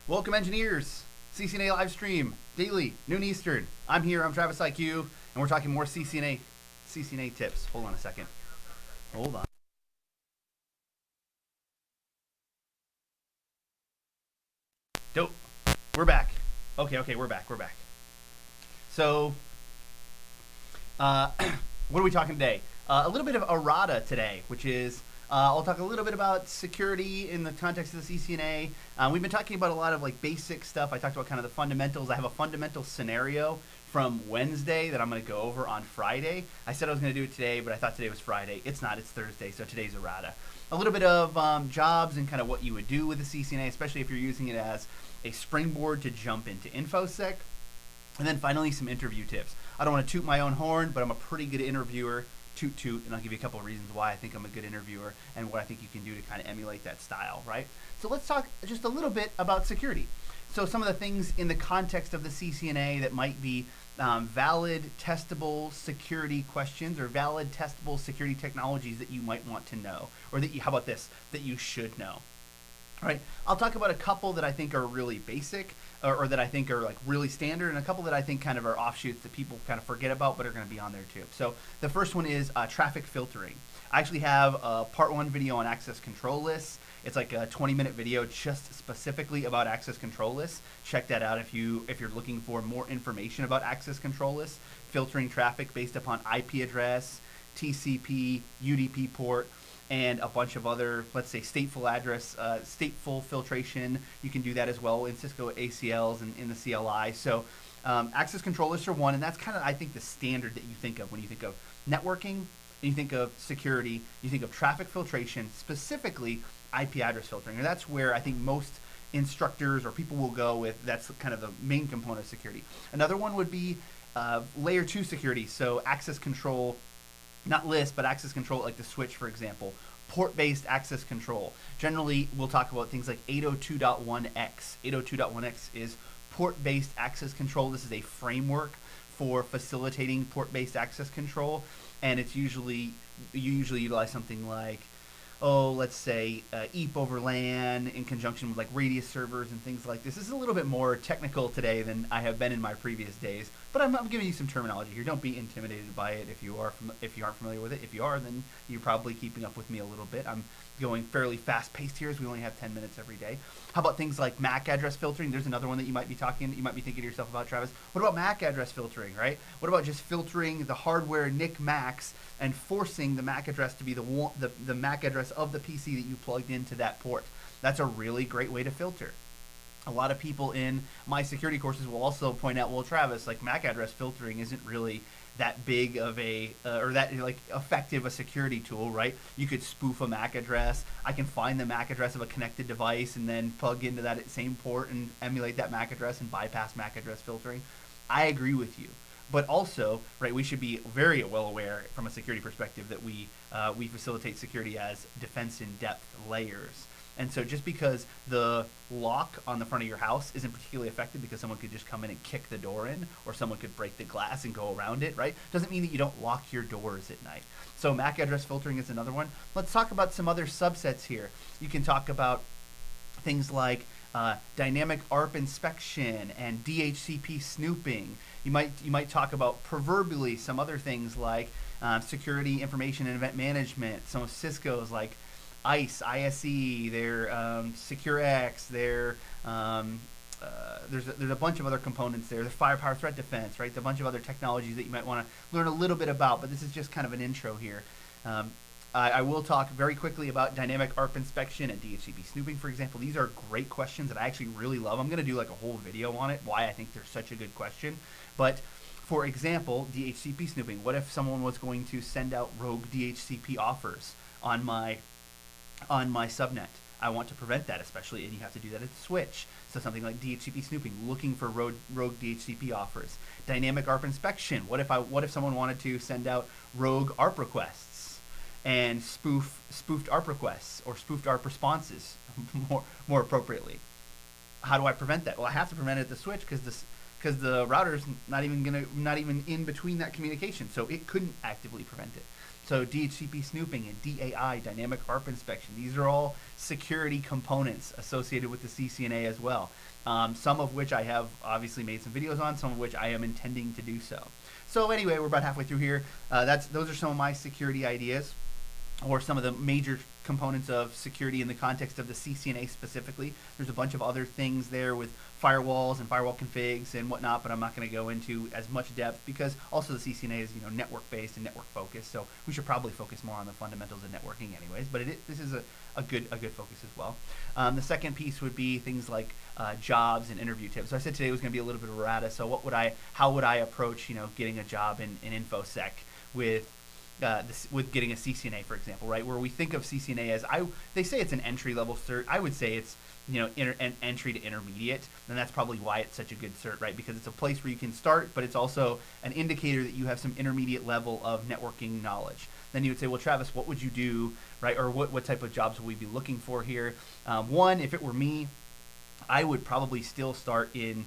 Welcome, engineers. CCNA live stream daily, noon Eastern. I'm here. I'm Travis IQ, and we're talking more CCNA tips. Hold on a second. Hold on. Dope. We're back. Okay, we're back. So, what are we talking today? A little bit of errata today, which is I'll talk a little bit about security in the context of the CCNA. We've been talking about a lot of like basic stuff. I talked about kind of the fundamentals. I have a fundamental scenario from Wednesday that I'm going to go over on Friday. I said I was going to do it today, but I thought today was Friday. It's not. It's Thursday, so today's errata. A little bit of jobs and kind of what you would do with the CCNA, especially if you're using it as a springboard to jump into InfoSec. And then finally, some interview tips. I don't want to toot my own horn, but I'm a pretty good interviewer. Toot, and I'll give you a couple of reasons why I think I'm a good interviewer and what I think you can do to kind of emulate that style, right? So let's talk just a little bit about security. So some of the things in the context of the CCNA that might be valid, testable security questions or valid, testable security technologies that you might want to know, or that you, how about this, that you should know. All right, I'll talk about a couple that I think are really basic or that I think are like really standard, and a couple that I think kind of are offshoots that people kind of forget about but are going to be on there too. So the first one is traffic filtering. I actually have a part 1 video on access control lists. It's like a 20-minute video just specifically about access control lists. Check that out if you're looking for more information about access control lists, filtering traffic based upon IP address, TCP, UDP port, and a bunch of other, let's say, stateful address, stateful filtration. You can do that as well in Cisco ACLs and in the CLI. So access control lists are one, and that's kind of, I think, the standard that you think of when you think of networking, and you think of security, you think of traffic filtration, specifically IP address filtering. And that's where I think most instructors or people will go with. That's kind of the main component of security. Another one would be layer 2 security, so access control, not list, but access control, like the switch, for example. Port-based access control. Generally, we'll talk about things like 802.1x. 802.1x is port-based access control. This is a framework for facilitating port-based access control, and it's you usually utilize something like, let's say EAP over LAN in conjunction with like radius servers and things like this. This is a little bit more technical today than I have been in my previous days, but I'm giving you some terminology here. Don't be intimidated by it if you aren't familiar with it. If you are, then you're probably keeping up with me a little bit. I'm going fairly fast-paced here as we only have 10 minutes every day. How about things like MAC address filtering? There's another one that you might be thinking to yourself about, Travis. What about MAC address filtering, right? What about just filtering the hardware NIC MACs and forcing the MAC address to be the MAC address of the PC that you plugged into that port? That's a really great way to filter. A lot of people in my security courses will also point out, well, Travis, like MAC address filtering isn't really that big of a or that like effective a security tool, right? You could spoof a MAC address. I can find the MAC address of a connected device and then plug into that same port and emulate that MAC address and bypass MAC address filtering. I agree with you, but also, right, we should be very well aware from a security perspective that we facilitate security as defense in depth layers. And so just because the lock on the front of your house isn't particularly effective because someone could just come in and kick the door in, or someone could break the glass and go around it, right? Doesn't mean that you don't lock your doors at night. So MAC address filtering is another one. Let's talk about some other subsets here. You can talk about things like dynamic ARP inspection and DHCP snooping. You might talk about proverbially some other things like security information and event management. Some of Cisco's like ICE, ISE, their SecureX, their there's a bunch of other components there. There's firepower threat defense, right? There's a bunch of other technologies that you might want to learn a little bit about, but this is just kind of an intro here. I will talk very quickly about dynamic ARP inspection and DHCP snooping, for example. These are great questions that I actually really love. I'm going to do like a whole video on it, why I think they're such a good question. But for example, DHCP snooping. What if someone was going to send out rogue DHCP offers on my subnet? I want to prevent that, especially, and you have to do that at the switch. So something like DHCP snooping, looking for rogue DHCP offers. Dynamic ARP inspection. What if someone wanted to send out rogue ARP requests and spoofed ARP requests or spoofed ARP responses more appropriately? How do I prevent that? Well, I have to prevent it at the switch because the router's not even in between that communication, so it couldn't actively prevent it. So DHCP snooping and DAI, dynamic ARP inspection, these are all security components associated with the CCNA as well. some of which I have obviously made some videos on, some of which I am intending to do so. So anyway, we're about halfway through here. Those are some of my security ideas, or some of the major components of security in the context of the CCNA specifically. There's a bunch of other things there with firewalls and firewall configs and whatnot, but I'm not going to go into as much depth because also the CCNA is network based and network focused. So we should probably focus more on the fundamentals of networking, anyways. But this is a good focus as well. The second piece would be things like jobs and interview tips. So I said today was going to be a little bit of errata. So how would I approach getting a job in InfoSec with getting a CCNA, for example, right? Where we think of CCNA as they say it's an entry level cert. I would say it's an entry to intermediate, and that's probably why it's such a good cert, right? Because it's a place where you can start, but it's also an indicator that you have some intermediate level of networking knowledge. Then you would say, well, Travis, what would you do, right? Or what type of jobs would we be looking for here? One, if it were me, I would probably still start in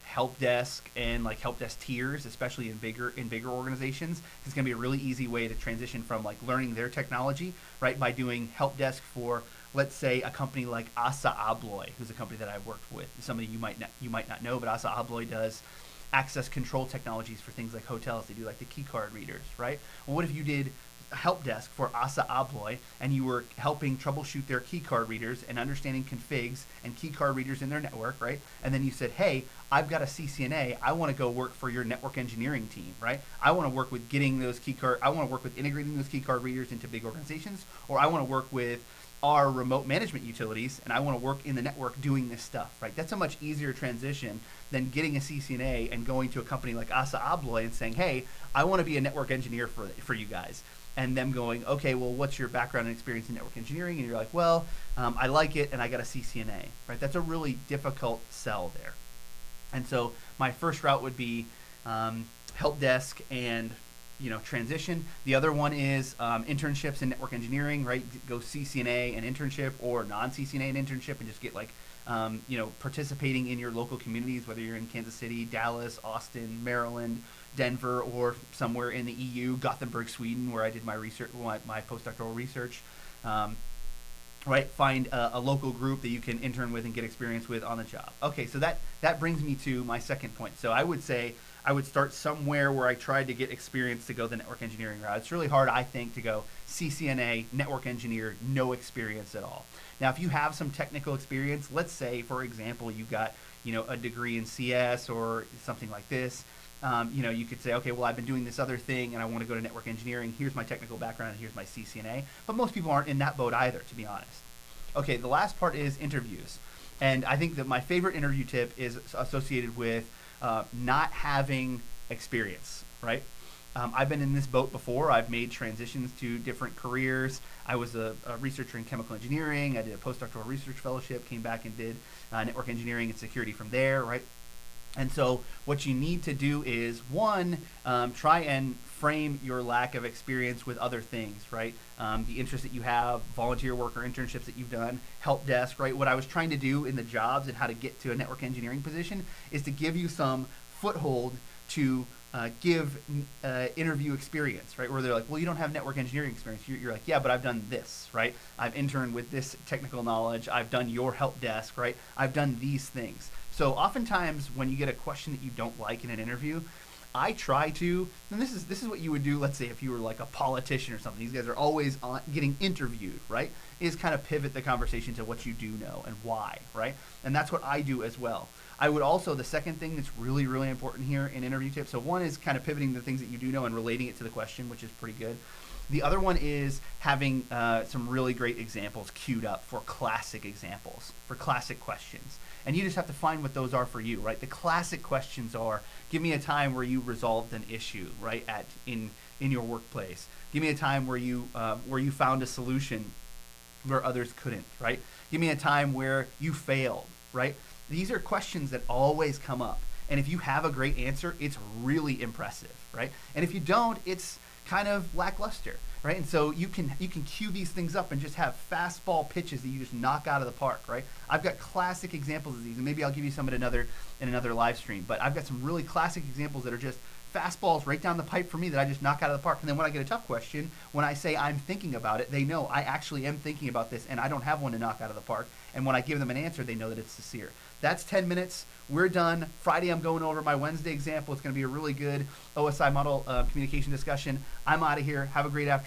help desk and like help desk tiers, especially in bigger organizations. It's going to be a really easy way to transition from like learning their technology, right, by doing help desk for, let's say, a company like Assa Abloy, who's a company that I've worked with. Somebody you might not know, but Assa Abloy does access control technologies for things like hotels. They do like the key card readers, right? Well, what if you did help desk for Assa Abloy and you were helping troubleshoot their key card readers and understanding configs and key card readers in their network, right? And then you said, hey, I've got a CCNA, I want to go work for your network engineering team, right? I want to work with getting those I want to work with integrating those key card readers into big organizations, or I want to work with our remote management utilities, and I want to work in the network doing this stuff, right? That's a much easier transition than getting a CCNA and going to a company like Assa Abloy and saying, hey, I want to be a network engineer for you guys. And them going, okay, well, what's your background and experience in network engineering? And you're like, well, I like it, and I got a CCNA, right? That's a really difficult sell there. And so my first route would be help desk and transition. The other one is internships in network engineering, right? Go CCNA and internship, or non-CCNA and internship, and just get like participating in your local communities, whether you're in Kansas City, Dallas, Austin, Maryland, Denver, or somewhere in the EU, Gothenburg, Sweden, where I did my research, my postdoctoral research. Right, find a local group that you can intern with and get experience with on the job. Okay, so that brings me to my second point. So I would say I would start somewhere where I tried to get experience to go the network engineering route. It's really hard, I think, to go CCNA, network engineer, no experience at all. Now, if you have some technical experience, let's say, for example, you've got a degree in CS or something like this. You could say, okay, well, I've been doing this other thing and I want to go to network engineering. Here's my technical background and here's my CCNA. But most people aren't in that boat either, to be honest. Okay, the last part is interviews. And I think that my favorite interview tip is associated with not having experience, right? I've been in this boat before. I've made transitions to different careers. I was a researcher in chemical engineering. I did a postdoctoral research fellowship, came back and did network engineering and security from there, right? And so what you need to do is, one, try and frame your lack of experience with other things, right? The interests that you have, volunteer work or internships that you've done, help desk, right? What I was trying to do in the jobs and how to get to a network engineering position is to give you some foothold to give interview experience, right? Where they're like, well, you don't have network engineering experience. You're like, yeah, but I've done this, right? I've interned with this technical knowledge. I've done your help desk, right? I've done these things. So oftentimes when you get a question that you don't like in an interview, I try to, and this is what you would do, let's say if you were like a politician or something, these guys are always getting interviewed, right? Is kind of pivot the conversation to what you do know and why, right? And that's what I do as well. I would also, the second thing that's really, really important here in interview tips, so one is kind of pivoting the things that you do know and relating it to the question, which is pretty good. The other one is having some really great examples queued up for classic examples, for classic questions. And you just have to find what those are for you, right? The classic questions are, give me a time where you resolved an issue, right, in your workplace. Give me a time where you found a solution where others couldn't, right? Give me a time where you failed, right? These are questions that always come up. And if you have a great answer, it's really impressive, right? And if you don't, it's kind of lackluster, right? And so you can cue these things up and just have fastball pitches that you just knock out of the park, right? I've got classic examples of these, and maybe I'll give you some in another live stream. But I've got some really classic examples that are just fastballs right down the pipe for me that I just knock out of the park. And then when I get a tough question, when I say I'm thinking about it, they know I actually am thinking about this and I don't have one to knock out of the park. And when I give them an answer, they know that it's sincere. That's 10 minutes. We're done. Friday, I'm going over my Wednesday example. It's going to be a really good OSI model communication discussion. I'm out of here. Have a great afternoon.